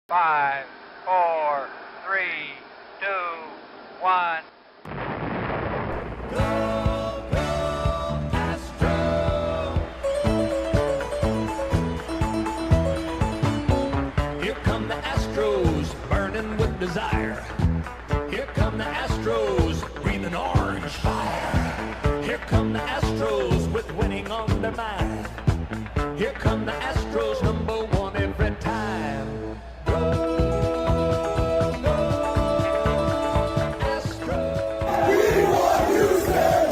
5, 4, 3, 2, 1. Here come the Astros, burning with desire. Here come the Astros, breathing orange fire. Here come the Astros, with winning on their mind. Here come the Astros, number one every time. Go, go, Astros. We want Houston!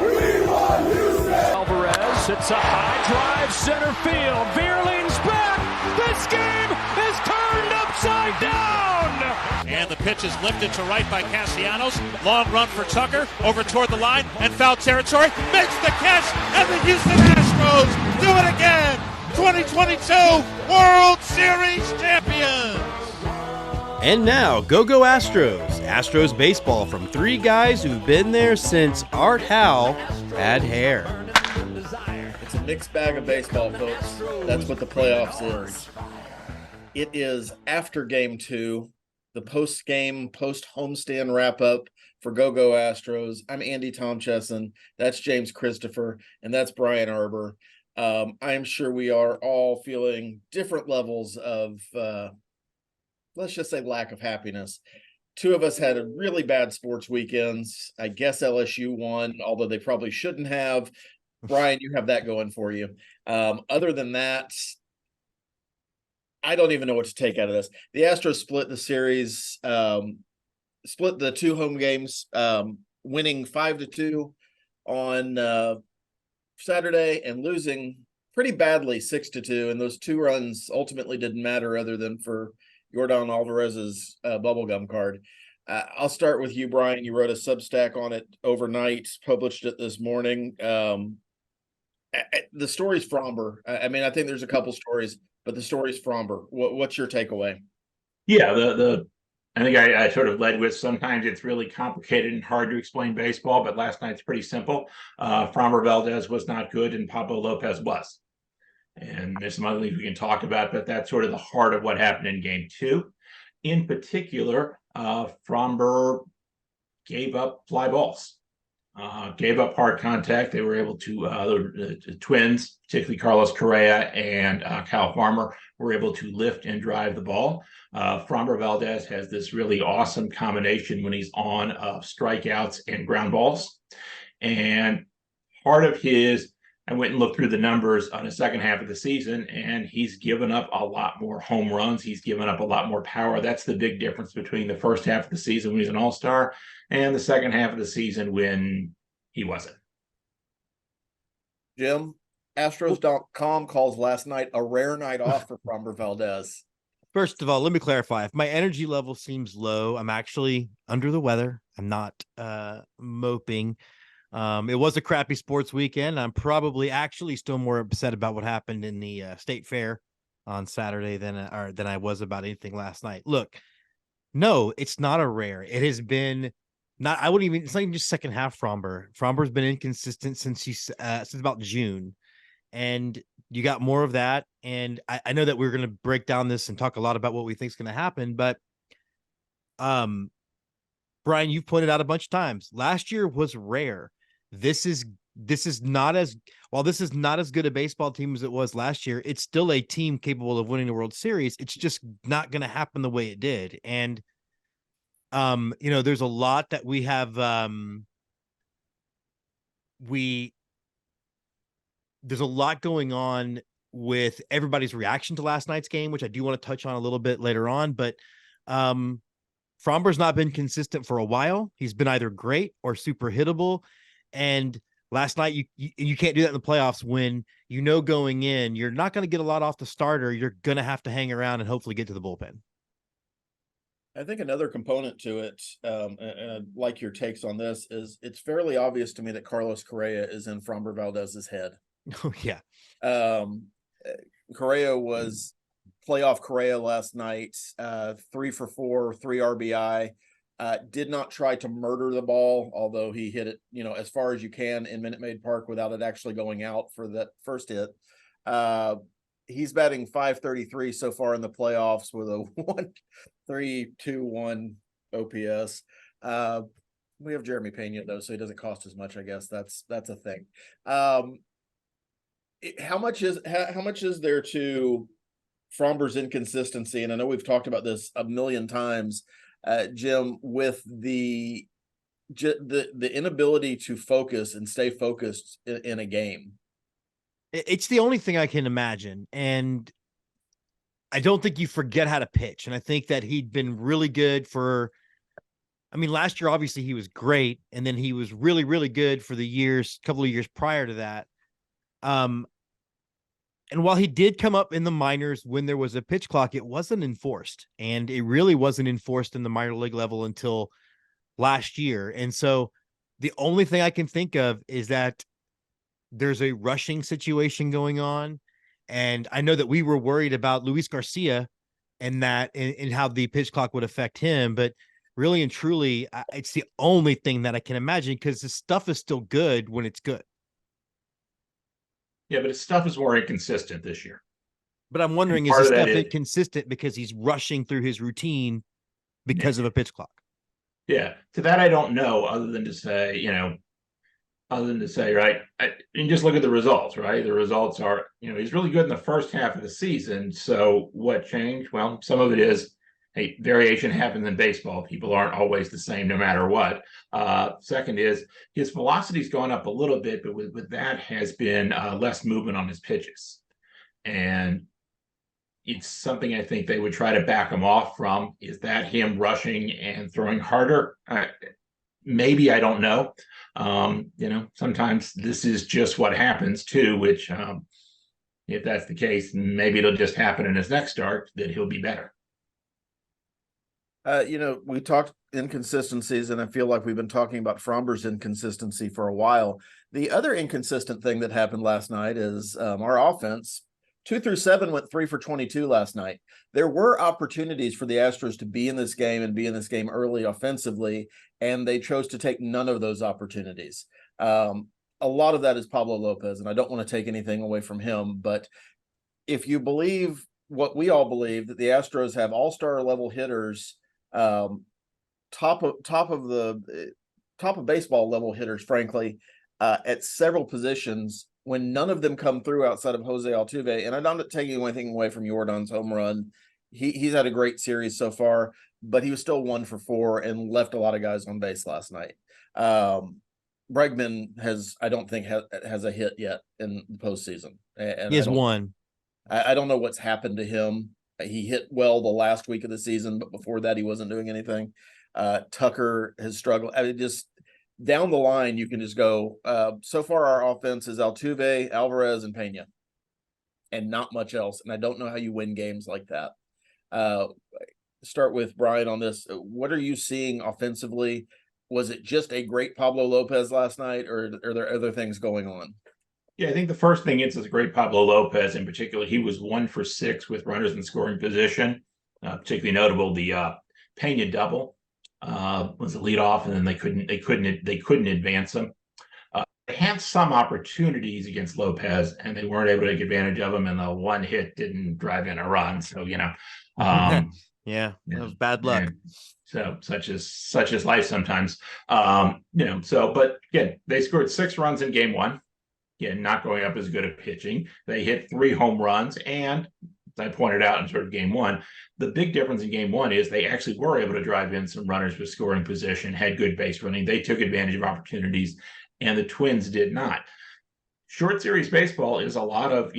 We want Houston! Alvarez hits a high drive, center field. Veerling's back! This game is turned upside down! And the pitch is lifted to right by Castellanos. Long run for Tucker, over toward the line, and foul territory. Makes the catch, and the Houston Astros do it again! 2022 World Series champions! And now, Go Astros. Astros baseball from three guys who've been there since Art Howe had hair. It's a mixed bag of baseball, folks. That's what the playoffs is. It is after game 2, the post-game, post-homestand wrap-up for Go Astros. I'm Andy Tomchesson. That's James Christopher, and that's Brian Arbor. I'm sure we are all feeling different levels of, let's just say, lack of happiness. Two of us had a really bad sports weekends. I guess LSU won, although they probably shouldn't have. Brian, you have that going for you. Other than that, I don't even know what to take out of this. The Astros split the series, split the 2 home games, winning 5-2 on Saturday and losing pretty badly 6-2. And those 2 runs ultimately didn't matter other than for Yordan Alvarez's bubblegum card. I'll start with you, Brian. You wrote a Substack on it overnight, published it this morning. The story's Framber. I mean, I think there's a couple stories, but the story's Framber. What's your takeaway? Yeah, I think I sort of led with sometimes it's really complicated and hard to explain baseball, but last night's pretty simple. Framber Valdez was not good, and Pablo Lopez was. And there's some other things we can talk about, but that's sort of the heart of what happened in game 2. In particular, Framber gave up fly balls. Gave up hard contact. They were able to, the twins, particularly Carlos Correa and Kyle Farmer, were able to lift and drive the ball. Framber Valdez has this really awesome combination when he's on of strikeouts and ground balls. And part of I went and looked through the numbers on the second half of the season, and he's given up a lot more home runs. He's given up a lot more power. That's the big difference between the first half of the season when he's an all-star and the second half of the season when he wasn't. Jim, Astros.com calls last night a rare night off for Framber Valdez. First of all, let me clarify. If my energy level seems low, I'm actually under the weather. I'm not moping. It was a crappy sports weekend. I'm probably actually still more upset about what happened in the state fair on Saturday than I was about anything last night. Look, no, it's not a rare. It has been not. I wouldn't even. It's not even just second half. Framber's been inconsistent since about June, and you got more of that. And I know that we're going to break down this and talk a lot about what we think is going to happen, but Brian, you've pointed out a bunch of times. Last year was rare. This is not as good a baseball team as it was last year. It's still a team capable of winning the World Series. It's just not going to happen the way it did. And there's a lot that we have there's a lot going on with everybody's reaction to last night's game, which I do want to touch on a little bit later on, but Framber's not been consistent for a while. He's been either great or super hittable. And last night, you can't do that in the playoffs when going in, you're not going to get a lot off the starter. You're going to have to hang around and hopefully get to the bullpen. I think another component to it, and I'd like your takes on this, is it's fairly obvious to me that Carlos Correa is in Framber Valdez's head. Oh, yeah. Correa was playoff Correa last night, 3 for 4, 3 RBI. Did not try to murder the ball, although he hit it, as far as you can in Minute Maid Park without it actually going out for that first hit. he's batting 533 so far in the playoffs with a 1.321 OPS. We have Jeremy Pena though, so he doesn't cost as much. I guess that's a thing. How much is there to Framber's inconsistency? And I know we've talked about this a million times, Jim, with the inability to focus and stay focused in a game. It's the only thing I can imagine. And I don't think you forget how to pitch. And I think that he'd been really good last year, obviously he was great. And then he was really, really good for the couple of years prior to that. And while he did come up in the minors when there was a pitch clock, it wasn't enforced. And it really wasn't enforced in the minor league level until last year. And so the only thing I can think of is that there's a rushing situation going on. And I know that we were worried about Luis Garcia and that and how the pitch clock would affect him. But really and truly, it's the only thing that I can imagine, because the stuff is still good when it's good. Yeah, but his stuff is more inconsistent this year. But I'm wondering, is his stuff inconsistent because he's rushing through his routine because of a pitch clock? Yeah, to that I don't know, other than to say, right, and just look at the results, right? The results are, he's really good in the first half of the season. So what changed? Well, some of it is, hey, variation happens in baseball. People aren't always the same no matter what. Second is his velocity's gone up a little bit, but with that has been less movement on his pitches. And it's something I think they would try to back him off from. Is that him rushing and throwing harder? Maybe, I don't know. Sometimes this is just what happens too, which if that's the case, maybe it'll just happen in his next start that he'll be better. We talked inconsistencies, and I feel like we've been talking about Framber's inconsistency for a while. The other inconsistent thing that happened last night is our offense. 2 through 7 went 3 for 22 last night. There were opportunities for the Astros to be in this game and be in this game early offensively, and they chose to take none of those opportunities. A lot of that is Pablo Lopez, and I don't want to take anything away from him, but if you believe what we all believe, that the Astros have all-star level hitters, top of baseball level hitters, frankly, at several positions, when none of them come through outside of Jose Altuve. And I'm not taking anything away from Jordan's home run. He's had a great series so far, but he was still 1 for 4 and left a lot of guys on base last night. Bregman I don't think has a hit yet in the postseason. And he has one. I don't know what's happened to him. He hit well the last week of the season, but before that he wasn't doing anything. Tucker has struggled. Just down the line, you can just go, so far our offense is Altuve, Alvarez, and Pena, and not much else. And I don't know how you win games like that. Start with Brian on this. What are you seeing offensively? Was it just a great Pablo Lopez last night, or are there other things going on? Yeah, I think the first thing is a great Pablo Lopez in particular. He was 1 for 6 with runners in scoring position. Particularly notable, the Pena double was the leadoff, and then they couldn't advance him. They had some opportunities against Lopez, and they weren't able to take advantage of them. And the one hit didn't drive in a run. So yeah, that was bad luck. So such is life sometimes. But again, they scored 6 runs in game 1. Again, not going up as good at pitching. They hit 3 home runs, and as I pointed out in sort of game 1, the big difference in game 1 is they actually were able to drive in some runners with scoring position, had good base running. They took advantage of opportunities, and the Twins did not. Short series baseball is a lot of,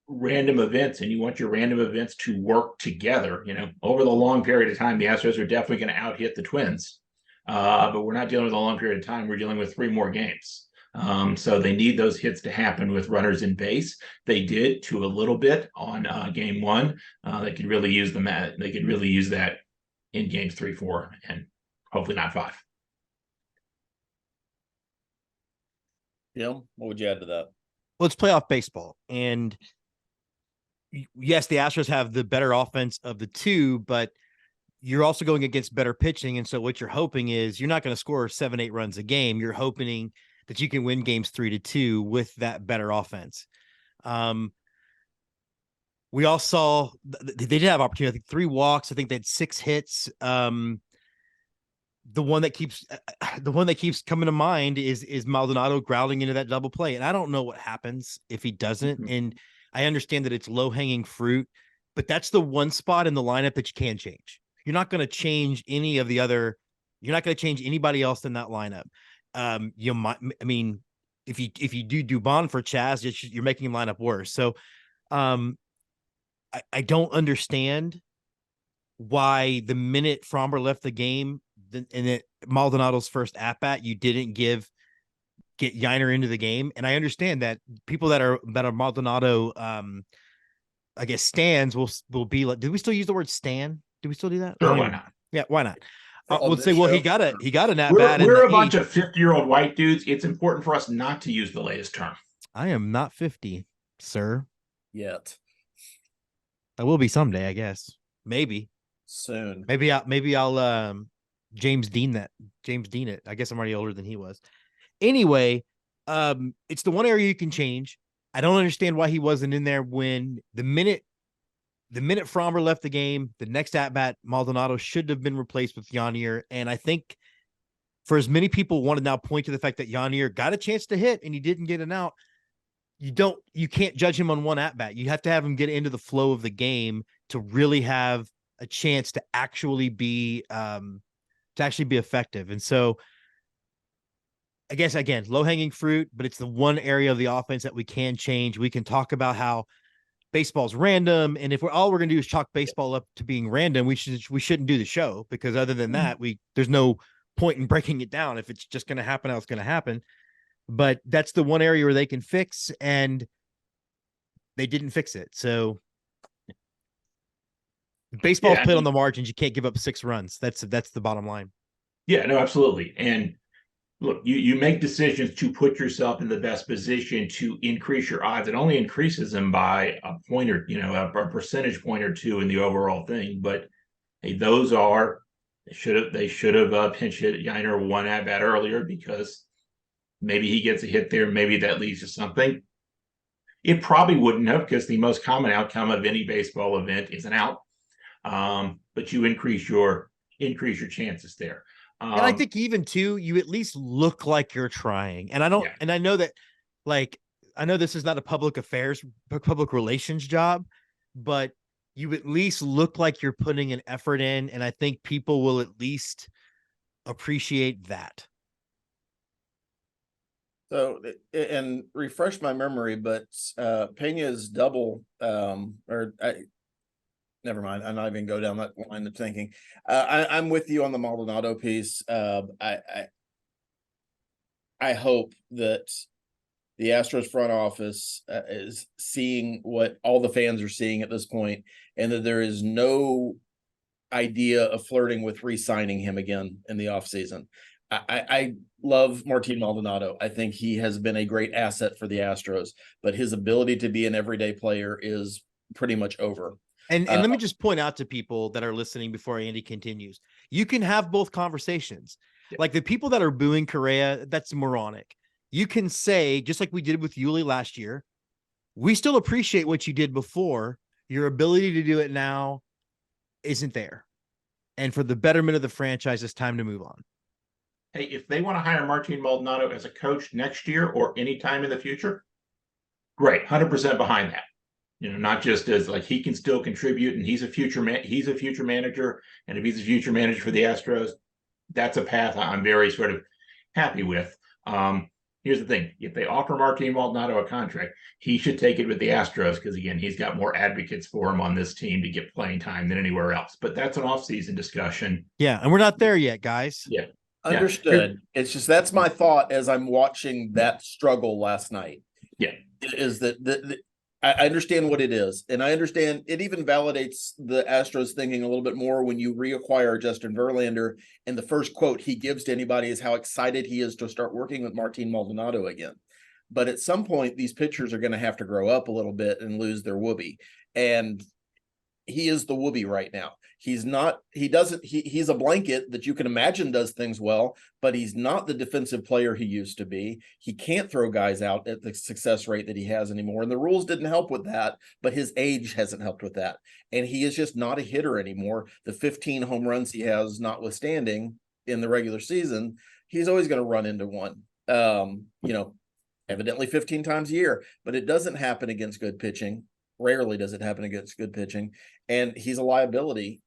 random events, and you want your random events to work together. Over the long period of time, the Astros are definitely going to out-hit the Twins. But we're not dealing with a long period of time. We're dealing with 3 more games. So they need those hits to happen with runners in base. They did to a little bit on game 1. They could really use They could really use that in games 3, 4, and hopefully not 5. Yeah, what would you add to that? Well, it's playoff baseball, and yes, the Astros have the better offense of the two, but you're also going against better pitching. And so what you're hoping is you're not going to score 7, 8 runs a game. You're hoping that you can win games 3-2 with that better offense. we all saw they did have opportunity. I think 3 walks. I think they had 6 hits. The one that keeps coming to mind is Maldonado grounding into that double play. And I don't know what happens if he doesn't. And I understand that it's low hanging fruit, but that's the one spot in the lineup that you can change. You're not going to change any of the other. You're not going to change anybody else in that lineup. You might, I mean, if you do Dubon for Chaz, you're making him line up worse. So, I don't understand why the minute Framber left the game and Maldonado's first at bat, you didn't get Yiner into the game. And I understand that people that are Maldonado, I guess stands will be like, did we still use the word stan? Do we still do that? Sure, why not? Yeah, why not? We'll say, well, he got an at bat. We're a bunch of 50-year-old white dudes. It's important for us not to use the latest term. I am not 50, sir. Yet. I will be someday, I guess. Maybe. Soon. Maybe I'll James Dean it. I guess I'm already older than he was. Anyway, it's the one area you can change. I don't understand why he wasn't in there when the minute Framber left the game, the next at-bat, Maldonado should have been replaced with Yanier. And I think for as many people want to now point to the fact that Yanier got a chance to hit and he didn't get an out, you can't judge him on one at-bat. You have to have him get into the flow of the game to really have a chance to actually be effective. And so I guess, again, low-hanging fruit, but it's the one area of the offense that we can change. We can talk about how baseball's random, and if we're going to do is chalk baseball up to being random, we shouldn't do the show, because other than that, there's no point in breaking it down. If it's just going to happen, how it's going to happen. But that's the one area where they can fix, and they didn't fix it. So baseball's played on the margins. You can't give up 6 runs. That's the bottom line. Yeah, no, absolutely. And look, you make decisions to put yourself in the best position to increase your odds. It only increases them by a point or, a percentage point or 2 in the overall thing. But hey, they should have pinch hit Yiner one at bat earlier, because maybe he gets a hit there. Maybe that leads to something. It probably wouldn't have, because the most common outcome of any baseball event is an out. But you increase your chances there. And I think even too, you at least look like you're trying. And I know that, I know this is not a public relations job, but you at least look like you're putting an effort in. And I think people will at least appreciate that. So, and refresh my memory, but Pena's double, never mind. I'm not even go down that line of thinking. I'm with you on the Maldonado piece. I hope that the Astros front office is seeing what all the fans are seeing at this point, and that there is no idea of flirting with re-signing him again in the offseason. I love Martin Maldonado. I think he has been a great asset for the Astros, but his ability to be an everyday player is pretty much over. And let me just point out to people that are listening before Andy continues, you can have both conversations. Yeah. Like the people that are booing Correa, that's moronic. You can say, just like we did with Yuli last year, we still appreciate what you did before. Your ability to do it now isn't there. And for the betterment of the franchise, it's time to move on. Hey, if they want to hire Martin Maldonado as a coach next year or any time in the future, great, 100% behind that. Not just as like he can still contribute and he's a future manager. And if he's a future manager for the Astros, that's a path I'm very sort of happy with. Here's the thing. If they offer Martin Maldonado a contract, he should take it with the Astros, because, again, he's got more advocates for him on this team to get playing time than anywhere else. But that's an off-season discussion. Yeah, and we're not there yet, guys. Yeah. Understood. Yeah. It's just that's my thought as I'm watching that struggle last night. Yeah. Is that I understand what it is, and I understand it even validates the Astros thinking a little bit more when you reacquire Justin Verlander, and the first quote he gives to anybody is how excited he is to start working with Martin Maldonado again. But at some point, these pitchers are going to have to grow up a little bit and lose their whoopee. And he is the Whoopie right now. He's a blanket that you can imagine does things well, but he's not the defensive player he used to be. He can't throw guys out at the success rate that he has anymore. And the rules didn't help with that, but his age hasn't helped with that. And he is just not a hitter anymore. The 15 home runs he has, notwithstanding in the regular season, he's always going to run into one. Evidently 15 times a year, but it doesn't happen against good pitching. Rarely does it happen against good pitching. And he's a liability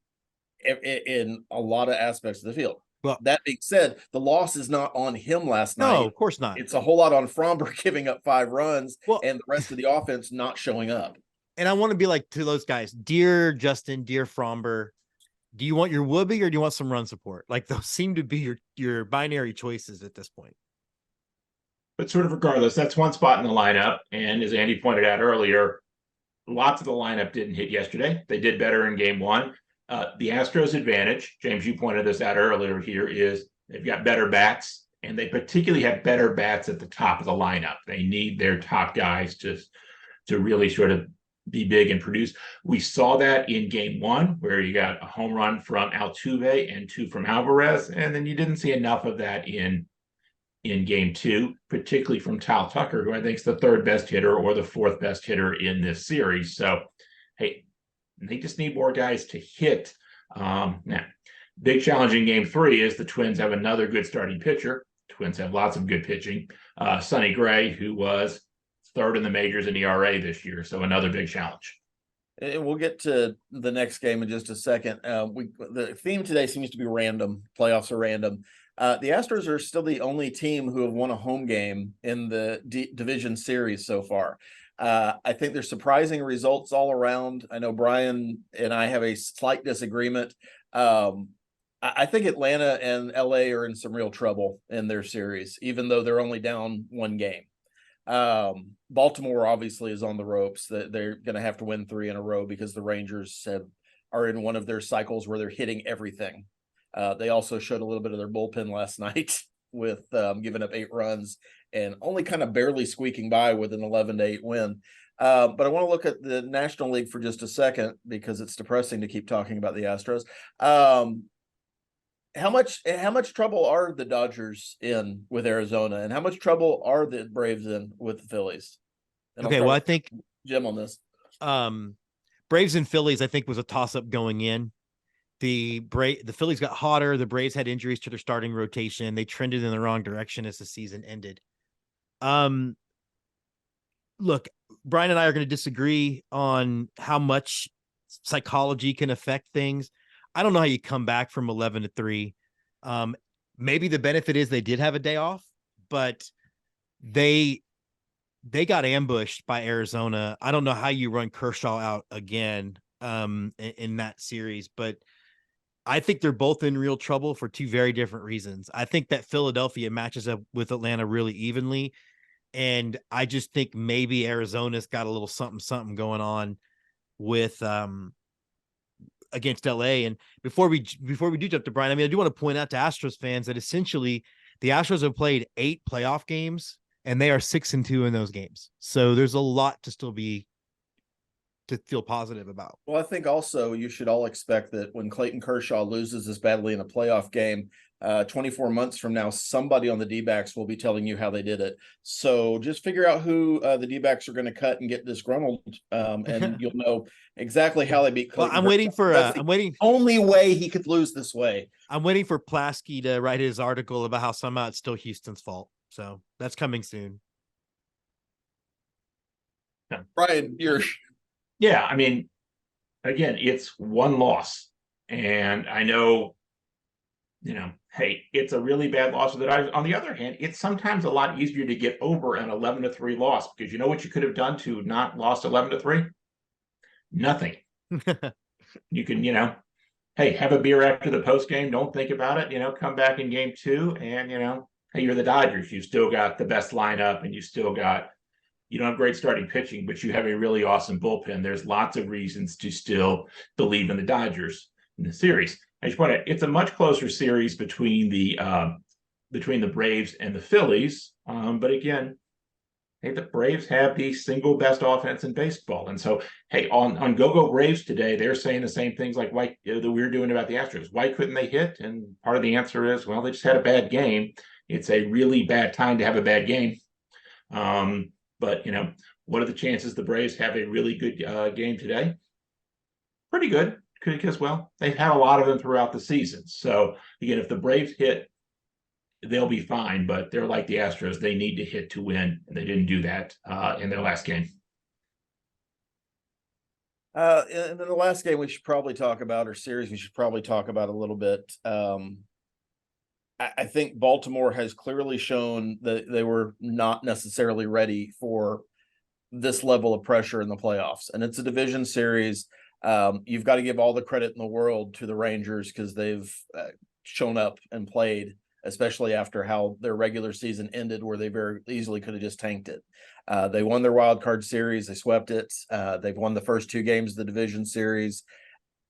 in a lot of aspects of the field. Well, that being said, the loss is not on him last night. No, of course not. It's a whole lot on Framber giving up 5 runs and the rest of the offense not showing up. And I want to be like to those guys, dear Justin, dear Framber, do you want your Whoopie or do you want some run support? Like those seem to be your binary choices at this point. But sort of regardless, that's one spot in the lineup. And as Andy pointed out earlier, lots of the lineup didn't hit yesterday. They did better in game 1. The Astros' advantage, James, you pointed this out earlier here, is they've got better bats, and they particularly have better bats at the top of the lineup. They need their top guys to really sort of be big and produce. We saw that in game 1, where you got a home run from Altuve and 2 from Alvarez, and then you didn't see enough of that in game 2, particularly from Tal Tucker, who I think is the 3rd best hitter or the 4th best hitter in this series. So, hey, they just need more guys to hit. Now, big challenge in game 3 is the Twins have another good starting pitcher. Twins have lots of good pitching. Sonny Gray, who was 3rd in the majors in ERA this year. So another big challenge. And we'll get to the next game in just a second. The theme today seems to be random. Playoffs are random. The Astros are still the only team who have won a home game in the division series so far. I think there's surprising results all around. I know Brian and I have a slight disagreement. I think Atlanta and LA are in some real trouble in their series, even though they're only down 1 game. Baltimore obviously is on the ropes. They're going to have to win 3 in a row because the Rangers are in one of their cycles where they're hitting everything. They also showed a little bit of their bullpen last night with giving up 8 runs and only kind of barely squeaking by with an 11-8 win. But I want to look at the National League for just a second because it's depressing to keep talking about the Astros. How much trouble are the Dodgers in with Arizona, and how much trouble are the Braves in with the Phillies? And okay, well, I think Jim on this. Braves and Phillies, I think, was a toss-up going in. The Phillies got hotter. The Braves had injuries to their starting rotation. They trended in the wrong direction as the season ended. Look, Brian and I are going to disagree on how much psychology can affect things. I don't know how you come back from 11-3. Maybe the benefit is they did have a day off, but they got ambushed by Arizona. I don't know how you run Kershaw out again in that series, but I think they're both in real trouble for 2 very different reasons. I think that Philadelphia matches up with Atlanta really evenly. And I just think maybe Arizona's got a little something going on with against LA. And before we do jump to Brian, I do want to point out to Astros fans that essentially the Astros have played 8 playoff games and they are 6-2 in those games. So there's a lot to still be to feel positive about. Well, I think also you should all expect that when Clayton Kershaw loses this badly in a playoff game, 24 months from now, somebody on the D-backs will be telling you how they did it. So just figure out who the D-backs are going to cut and get disgruntled, and you'll know exactly how they beat Clayton. Well, I'm waiting. Only way he could lose this way. I'm waiting for Plasky to write his article about how somehow it's still Houston's fault. So that's coming soon. Brian, Yeah, I mean, again, it's 1 loss. And I know, hey, it's a really bad loss for the Dodgers. On the other hand, it's sometimes a lot easier to get over an 11-3 loss because you know what you could have done to not lost 11-3? Nothing. You can, hey, have a beer after the post game. Don't think about it. Come back in game 2 and, hey, you're the Dodgers. You still got the best lineup and you don't have great starting pitching, but you have a really awesome bullpen. There's lots of reasons to still believe in the Dodgers in the series. I just want to, it's a much closer series between the Braves and the Phillies. But again, hey, the Braves have the single best offense in baseball. And so, hey, on Go Braves today, they're saying the same things like why that we're doing about the Astros. Why couldn't they hit? And part of the answer is, well, they just had a bad game. It's a really bad time to have a bad game. But what are the chances the Braves have a really good game today? Pretty good, because, well, they've had a lot of them throughout the season. So again, if the Braves hit, they'll be fine, but they're like the Astros. They need to hit to win, and they didn't do that in their last game. And then the last game we should probably talk about, or series we should probably talk about a little bit. I think Baltimore has clearly shown that they were not necessarily ready for this level of pressure in the playoffs, and it's a division series. You've got to give all the credit in the world to the Rangers because they've shown up and played, especially after how their regular season ended, where they very easily could have just tanked it. They won their wild card series. They swept it. They've won the first 2 games of the division series.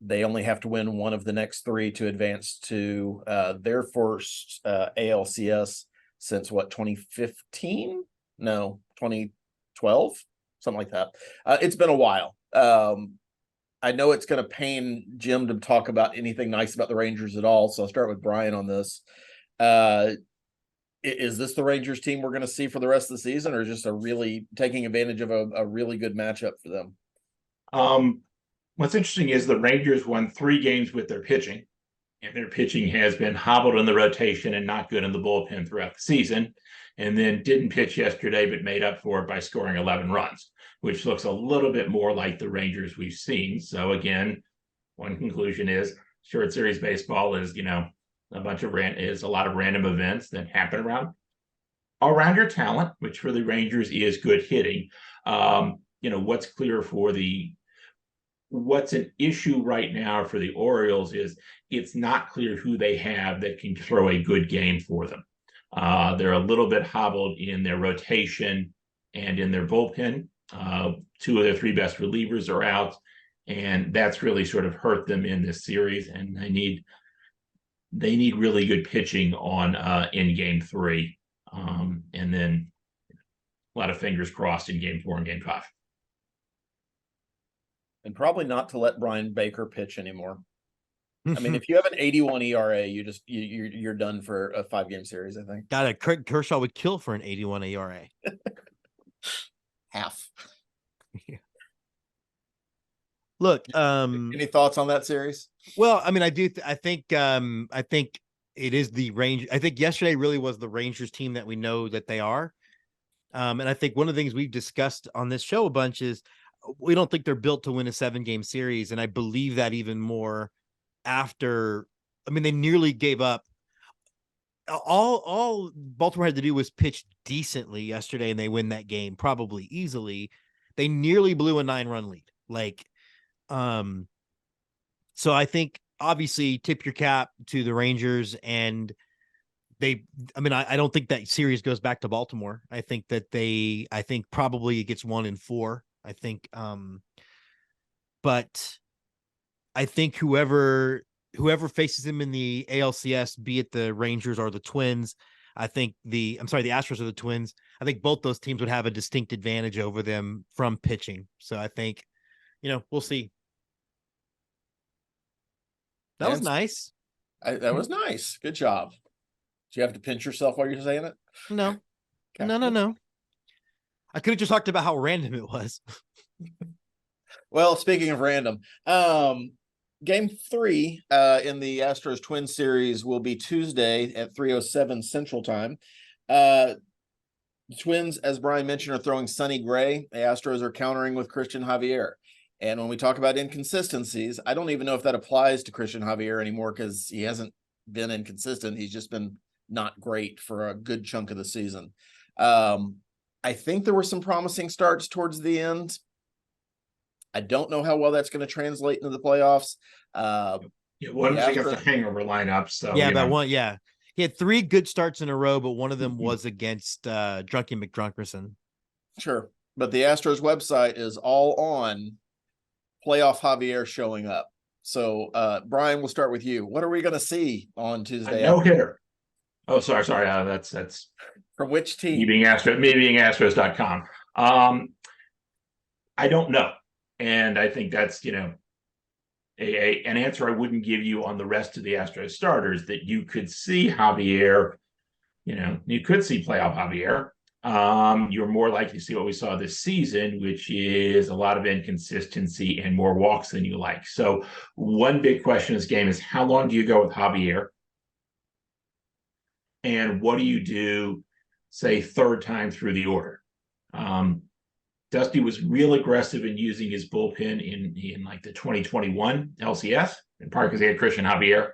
They only have to win one of the next 3 to advance to their first ALCS since 2015? No, 2012, something like that. It's been a while. I know it's going to pain Jim to talk about anything nice about the Rangers at all, so I'll start with Brian on this. Is this the Rangers team we're going to see for the rest of the season, or just a really taking advantage of a really good matchup for them? What's interesting is the Rangers won 3 games with their pitching, and their pitching has been hobbled in the rotation and not good in the bullpen throughout the season, and then didn't pitch yesterday but made up for it by scoring 11 runs, which looks a little bit more like the Rangers we've seen. So again, one conclusion is short series baseball is, a lot of random events that happen around your talent, which for the Rangers is good hitting. What's clear what's an issue right now for the Orioles is it's not clear who they have that can throw a good game for them. They're a little bit hobbled in their rotation and in their bullpen. 2 of their 3 best relievers are out, and that's really sort of hurt them in this series. And they need really good pitching on in game 3, and then a lot of fingers crossed in game 4 and game 5. And probably not to let Brian Baker pitch anymore. I mean, if you have an 81 ERA, you're done for a 5-game series, I think. God, Craig Kershaw would kill for an 81 ERA. Half. Look, any thoughts on that series? Well, I mean, I think it is the Rangers. I think yesterday really was the Rangers team that we know that they are. And I think one of the things we've discussed on this show a bunch is we don't think they're built to win a 7-game series. And I believe that even more after, they nearly gave up. All Baltimore had to do was pitch decently yesterday, and they win that game probably easily. They nearly blew a 9-run lead. So I think obviously tip your cap to the Rangers, and I don't think that series goes back to Baltimore. I think probably it gets 1-4. I think, but I think whoever faces him in the ALCS, be it the Rangers or the Twins, the Astros or the Twins, I think both those teams would have a distinct advantage over them from pitching. So I think, we'll see. That was nice. That was nice. Good job. Do you have to pinch yourself while you're saying it? No. Okay. No. I could have just talked about how random it was. Well, speaking of random, game 3 in the Astros Twins series will be Tuesday at 3:07 Central Time. The Twins, as Brian mentioned, are throwing Sonny Gray. The Astros are countering with Christian Javier. And when we talk about inconsistencies, I don't even know if that applies to Christian Javier anymore because he hasn't been inconsistent. He's just been not great for a good chunk of the season. I think there were some promising starts towards the end. I don't know how well that's going to translate into the playoffs. One against the hangover lineup. So one. Yeah, he had 3 good starts in a row, but one of them was against Drunky McDrunkerson. Sure, but the Astros website is all on playoff Javier showing up. So, Brian, we'll start with you. What are we going to see on Tuesday? No hitter. Oh, sorry. That's From which team? Me being Astros.com. I don't know. And I think that's, an answer I wouldn't give you on the rest of the Astros starters, that you could see Javier, you could see playoff Javier. You're more likely to see what we saw this season, which is a lot of inconsistency and more walks than you like. So one big question in this game is, how long do you go with Javier? And what do you do, say, third time through the order? Dusty was real aggressive in using his bullpen in like the 2021 LCS, in part because he had Christian Javier.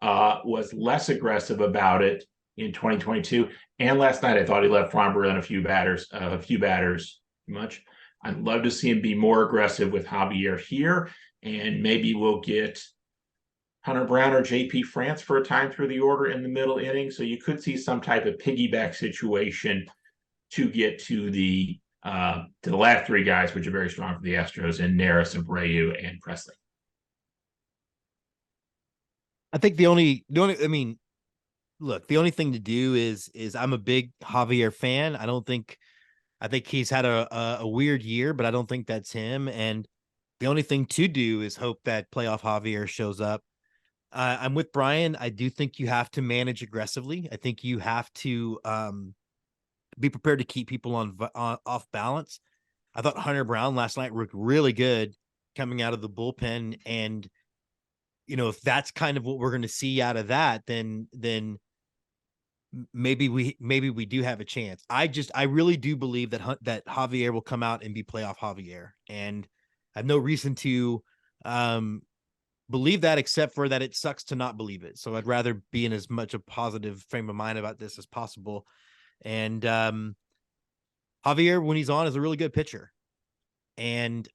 Was less aggressive about it in 2022. And last night, I thought he left Framber and a few batters too much. I'd love to see him be more aggressive with Javier here. And maybe we'll get Hunter Brown or JP France for a time through the order in the middle inning. So you could see some type of piggyback situation to get to the last three guys, which are very strong for the Astros, and Neris, Abreu, and Presley. I think the only look, the only thing to do is I'm a big Javier fan. I think he's had a weird year, but I don't think that's him. And the only thing to do is hope that playoff Javier shows up. I'm with Brian. I do think you have to manage aggressively. I think you have to be prepared to keep people off balance. I thought Hunter Brown last night looked really good coming out of the bullpen, and if that's kind of what we're going to see out of that, then maybe we do have a chance. I really do believe that Javier will come out and be playoff Javier, and I have no reason to believe that, except for that it sucks to not believe it. So I'd rather be in as much a positive frame of mind about this as possible. And Javier, when he's on, is a really good pitcher. And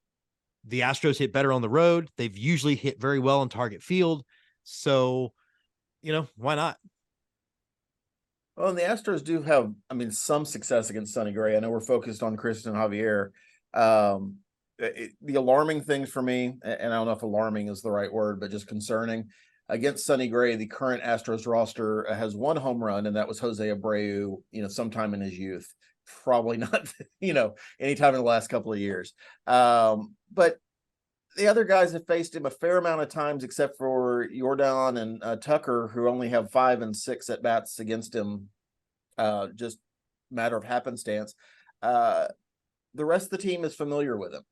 the Astros hit better on the road. They've usually hit very well in target field. So, why not? Well, and the Astros do have, some success against Sonny Gray. I know we're focused on Christian Javier. The alarming things for me, and I don't know if alarming is the right word, but just concerning, against Sonny Gray, the current Astros roster has one home run, and that was Jose Abreu, sometime in his youth. Probably not, anytime in the last couple of years. But the other guys have faced him a fair amount of times, except for Jordan and Tucker, who only have 5 and 6 at bats against him. Just matter of happenstance. The rest of the team is familiar with him.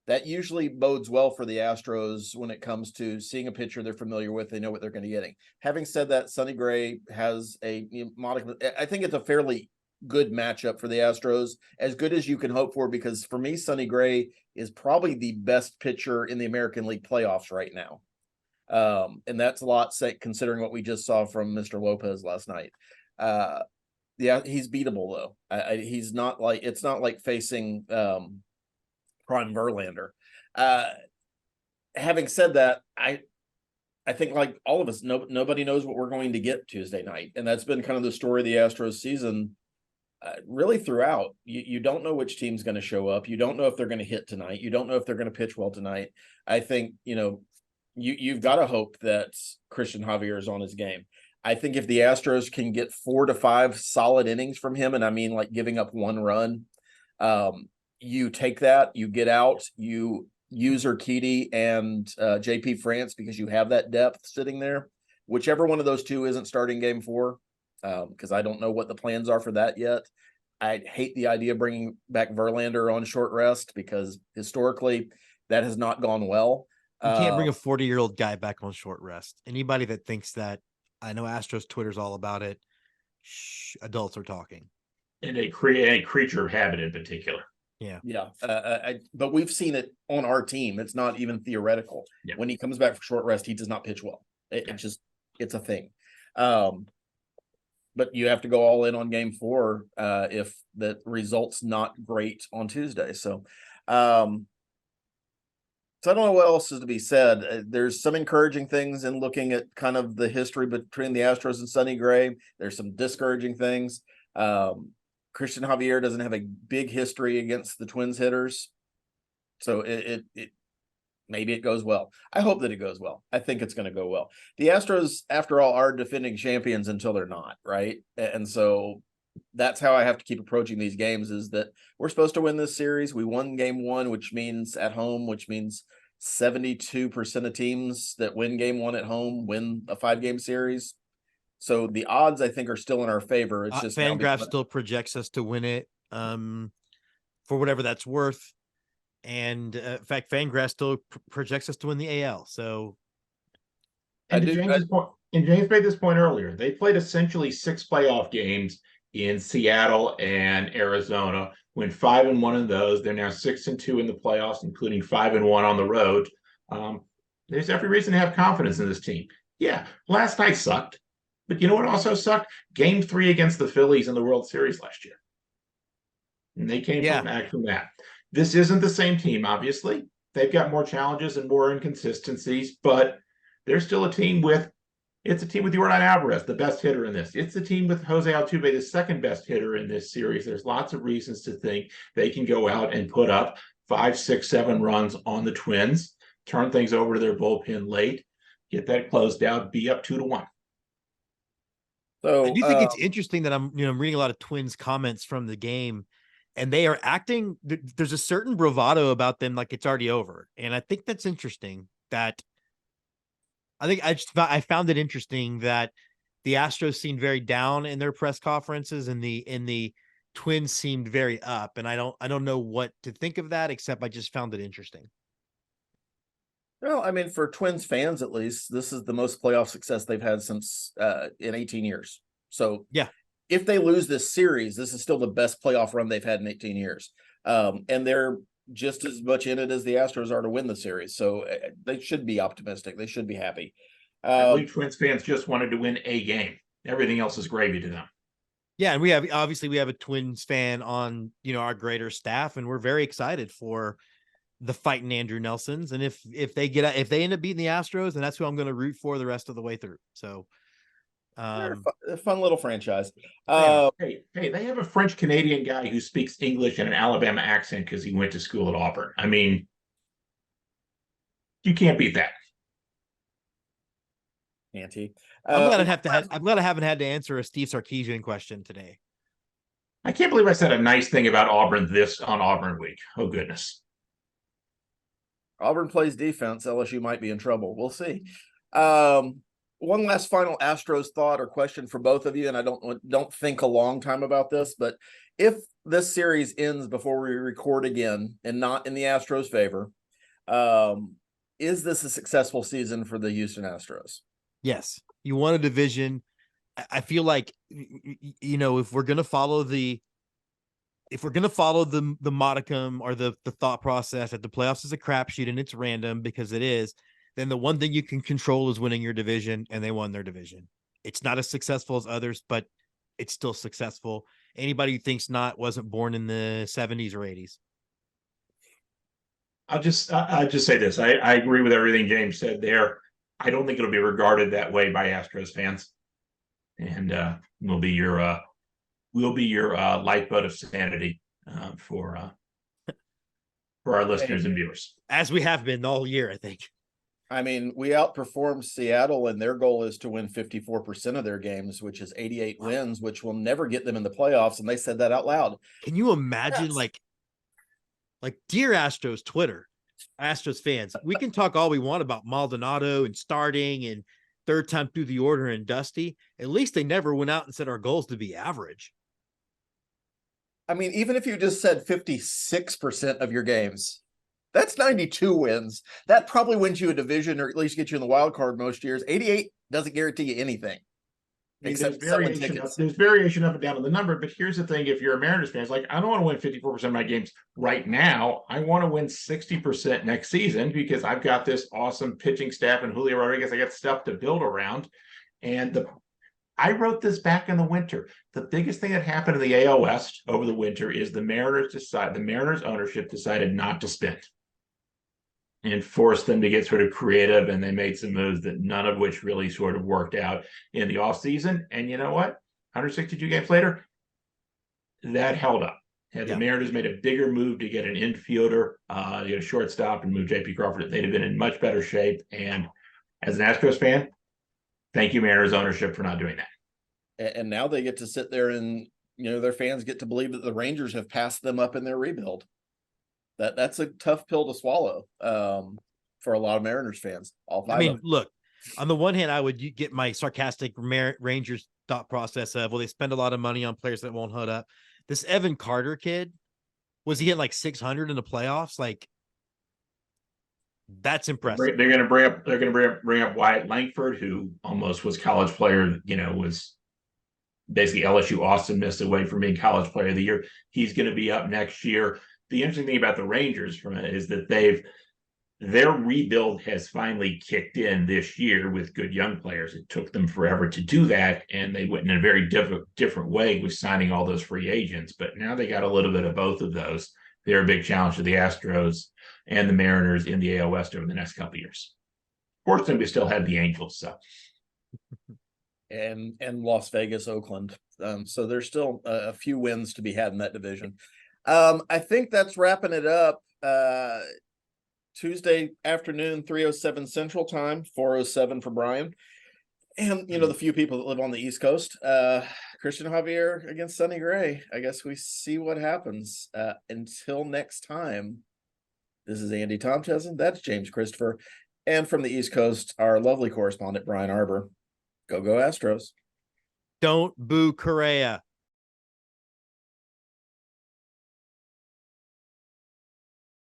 That usually bodes well for the Astros when it comes to seeing a pitcher they're familiar with. They know what they're going to be getting. Having said that, Sonny Gray has a modicum. I think it's a fairly good matchup for the Astros, as good as you can hope for, because for me, Sonny Gray is probably the best pitcher in the American League playoffs right now. And that's a lot, considering what we just saw from Mr. Lopez last night. Yeah, he's beatable though. He's not like, it's not like facing Prime Verlander. Having said that, I think, like all of us, nobody knows what we're going to get Tuesday night, and that's been kind of the story of the Astros season. Really throughout, you don't know which team's going to show up. You don't know if they're going to hit tonight. You don't know if they're going to pitch well tonight. I think, you've got to hope that Christian Javier is on his game. I think if the Astros can get 4 to 5 solid innings from him, and I mean like giving up 1 run, you take that, you get out, you use Urquidy and JP France, because you have that depth sitting there. Whichever one of those two isn't starting game 4, because I don't know what the plans are for that yet. I hate the idea of bringing back Verlander on short rest, because historically that has not gone well. You can't bring a 40-year-old guy back on short rest. Anybody that thinks that, I know Astros Twitter's all about it. Shh, adults are talking. And a creature of habit in particular. Yeah. But we've seen it on our team. It's not even theoretical. Yeah. When he comes back for short rest, he does not pitch well. It's a thing. But you have to go all in on game 4 if the result's not great on Tuesday. So I don't know what else is to be said. There's some encouraging things in looking at kind of the history between the Astros and Sonny Gray. There's some discouraging things. Christian Javier doesn't have a big history against the Twins hitters. So it maybe it goes well. I hope that it goes well. I think it's going to go well. The Astros, after all, are defending champions until they're not, right? And so that's how I have to keep approaching these games, is that we're supposed to win this series. We won game one, which means at home, which means 72% of teams that win game one at home win a 5-game series. So the odds, I think, are still in our favor. It's just Fangraph still projects us to win it for whatever that's worth. And in fact, Fangraph still projects us to win the AL. So, and James made this point earlier. They played essentially 6 playoff games in Seattle and Arizona. Went 5-1 in those. They're now 6-2 in the playoffs, including 5-1 on the road. There's every reason to have confidence in this team. Yeah, last night sucked, but you know what also sucked? Game 3 against the Phillies in the World Series last year, and they came back from that. This isn't the same team, obviously. They've got more challenges and more inconsistencies, but they're still a team with. It's a team with Yordan Alvarez, the best hitter in this. It's a team with Jose Altuve, the second best hitter in this series. There's lots of reasons to think they can go out and put up 5, 6, 7 runs on the Twins, turn things over to their bullpen late, get that closed out, be up 2-1. So I do think it's interesting that I'm reading a lot of Twins comments from the game, and they are acting. There's a certain bravado about them, like it's already over, and I think that's interesting. I found it interesting that the Astros seemed very down in their press conferences, and the Twins seemed very up. And I don't know what to think of that, except I just found it interesting. Well, I mean, for Twins fans, at least, this is the most playoff success they've had since in 18 years. So yeah, if they lose this series, this is still the best playoff run they've had in 18 years. And they're just as much in it as the Astros are to win the series. So they should be optimistic. They should be happy. I believe Twins fans just wanted to win a game. Everything else is gravy to them. Yeah, and we have a Twins fan on our greater staff, and we're very excited for the fighting Andrew Nelsons. And if they end up beating the Astros, then that's who I'm going to root for the rest of the way through. So they're a fun little franchise. Hey, they have a French Canadian guy who speaks English in an Alabama accent because he went to school at Auburn. I mean, you can't beat that. Auntie. I'm glad I haven't had to answer a Steve Sarkisian question today. I can't believe I said a nice thing about Auburn on Auburn week. Oh goodness. Auburn plays defense. LSU might be in trouble. We'll see. One last final Astros thought or question for both of you, and I don't think a long time about this, but if this series ends before we record again and not in the Astros' favor, is this a successful season for the Houston Astros? Yes. You won a division. I feel like, if we're going to follow the modicum or the thought process that the playoffs is a crapshoot and it's random, because it is, then the one thing you can control is winning your division, and they won their division. It's not as successful as others, but it's still successful. Anybody who thinks not wasn't born in the 70s or 80s. I'll just say this. I agree with everything James said there. I don't think it'll be regarded that way by Astros fans, and we'll be your lifeboat of sanity for our listeners and viewers, as we have been all year, I think. I mean, we outperformed Seattle, and their goal is to win 54% of their games, which is 88 wins, which will never get them in the playoffs. And they said that out loud. Can you imagine, like dear Astros Twitter, Astros fans, we can talk all we want about Maldonado and starting and third time through the order and Dusty. At least they never went out and said our goal is to be average. I mean, even if you just said 56% of your games, that's 92 wins. That probably wins you a division, or at least get you in the wild card most years. 88 doesn't guarantee you anything. There's variation up and down on the number, but here's the thing: if you're a Mariners fan, it's like, I don't want to win 54% of my games right now. I want to win 60% next season, because I've got this awesome pitching staff and Julio Rodriguez. I got stuff to build around. And I wrote this back in the winter. The biggest thing that happened in the AL West over the winter is the Mariners ownership decided not to spend and forced them to get sort of creative, and they made some moves that none of which really sort of worked out in the offseason. And you know what? 162 games later, that held up. Had the Mariners made a bigger move to get an infielder, get a shortstop, and move J.P. Crawford, they'd have been in much better shape. And as an Astros fan, thank you, Mariners ownership, for not doing that. And now they get to sit there and their fans get to believe that the Rangers have passed them up in their rebuild. That's a tough pill to swallow for a lot of Mariners fans. All five. I mean, look, on the one hand, I would get my sarcastic Rangers thought process of, well, they spend a lot of money on players that won't hood up. This Evan Carter kid, was he hitting like 600 in the playoffs? Like, that's impressive. They're going to bring up Wyatt Langford, who almost was college player. Was basically LSU Austin missed away from being college player of the year. He's going to be up next year. The interesting thing about the Rangers from it is that their rebuild has finally kicked in this year with good young players. It took them forever to do that, and they went in a very different way with signing all those free agents. But now they got a little bit of both of those. They're a big challenge to the Astros and the Mariners in the AL West over the next couple of years. Fortunately, we still have the Angels, so. And Las Vegas, Oakland. So there's still a few wins to be had in that division. I think that's wrapping it up. Tuesday afternoon, 3:07 Central Time, 4:07 for Brian. And, the few people that live on the East Coast, Christian Javier against Sonny Gray. I guess we see what happens. Until next time, this is Andy Tomchesen. That's James Christopher. And from the East Coast, our lovely correspondent, Brian Arbor. Go Astros. Don't boo Correa.